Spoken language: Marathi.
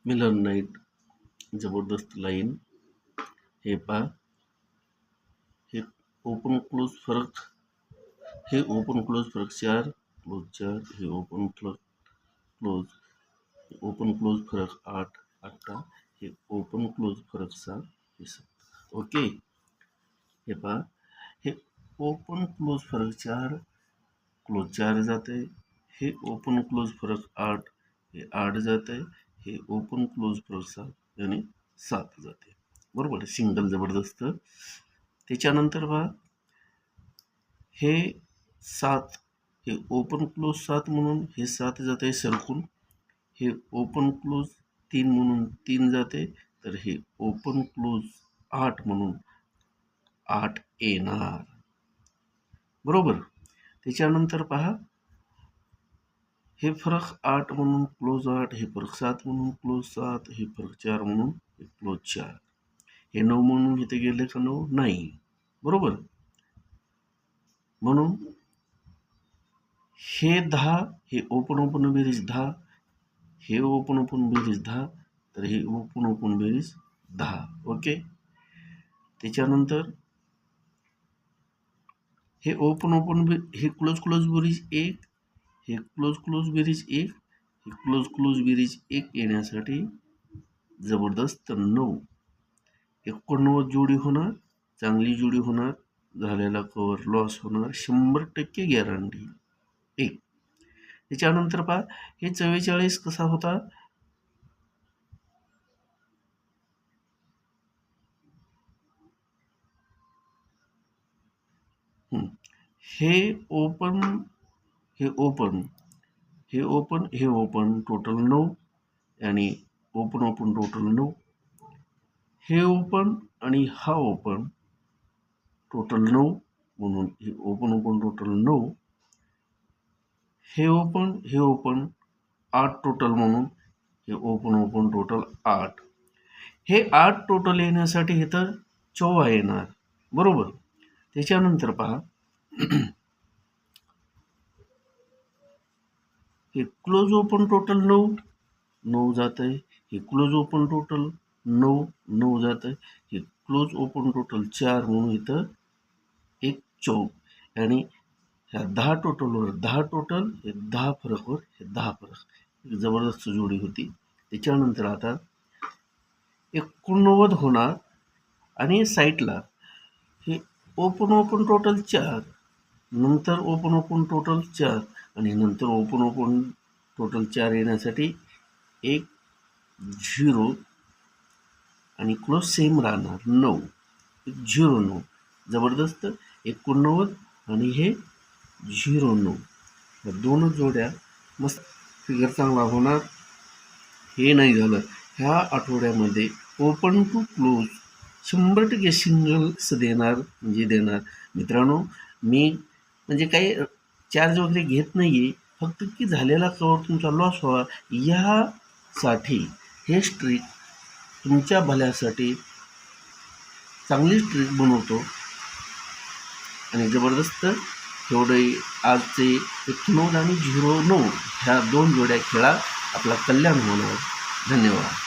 मिलन नाईट, जबरदस्त लाईन. हे पहा, हे ओपन क्लोज फरक, हे ओपन क्लोज फरक 4 क्लोज 4, हे ओपन क्लोज फरक 8 8, हे ओपन क्लोज फरक 7 हे 7. ओके. हे पहा, हे ओपन क्लोज फरक 4 क्लोज 4 जाते, हे ओपन क्लोज फरक 8 हे 8 जाते, हे ओपन क्लोज फरक 7 यानी 7 जाते. बरोबर, सिंगल जबरदस्त. त्याच्यानंतर पहा, हे 7 हे ओपन क्लोज 7 म्हणून हे 7 जाते सरकून, हे ओपन क्लोज 3 म्हणून 3 जाते, तर हे ओपन क्लोज 8 म्हणून 8 येणार. बरोबर. त्याच्यानंतर पहा, हे फरक 8 म्हणून क्लोज 8, हे फरक 7 म्हणून क्लोज 7, हे फरक 4 म्हणून हे क्लोज 4, हे 9 म्हणून इथे गेले का 9 नाही. बरोबर. म्हणून हे 10 हे ओपन बेरीज 10, हे ओपन बेरीज 10, तर हे ओपन बेरीज 10. ओके. त्याच्यानंतर हे हे क्लोज बेरीज 1, हे क्लोज बेरीज 1, हे क्लोज बेरीज 1 येण्यासाठी जबरदस्त 9 89 जोडी होणार, चांगली जोडी होणार, झालेला कवर लॉस होणार 100% गॅरंटी. 1. त्याच्यानंतर पहा, हे 44 कसा होता, हे ओपन टोटल 9 आणि ओपन टोटल 9, हे ओपन आणि हा ओपन टोटल 9 म्हणून हे ओपन टोटल 9, हे ओपन 8 टोटल म्हणून हे ओपन टोटल 8. हे 8 टोटल येण्यासाठी हे तर 14 येणार. बरोबर. त्याच्यानंतर पहा, हे क्लोज ओपन टोटल 9 जात आहे, हे क्लोज ओपन टोटल 9 जात आहे, हे क्लोज ओपन टोटल 4 म्हणून इथं एक चौक आणि ह्या 10 टोटलवर 10 टोटल, हे 10 फरकवर हे 10 फरक, एक जबरदस्त जोडी होती. त्याच्यानंतर आता 89 होणार आणि साईडला हे ओपन टोटल 4, नंतर ओपन टोटल 4 आणि नंतर ओपन टोटल 4 येण्यासाठी एक 0 आणि क्लोज सेम राहणार 9, 0 9. जबरदस्त. 89 आणि हे 0 9, या दोन जोड्या मस्त, फिगर चांगला होणार. हे नाही झालं, ह्या आठवड्यामध्ये ओपन टू क्लोज 100% सिंगल्स देणार. मित्रांनो, मी म्हणजे काही चार्ज वगैरे घेत नाही आहे, फक्त की झालेला कवर तुमचा लॉस व्हावा यासाठी हे ट्रिक तुमच्या भल्यासाठी चांगली ट्रिक बनवतो. आणि जबरदस्त एवढे आजचे 89 आणि 09 ह्या 2 जोड्या खेळा, आपला कल्याण होणार. धन्यवाद.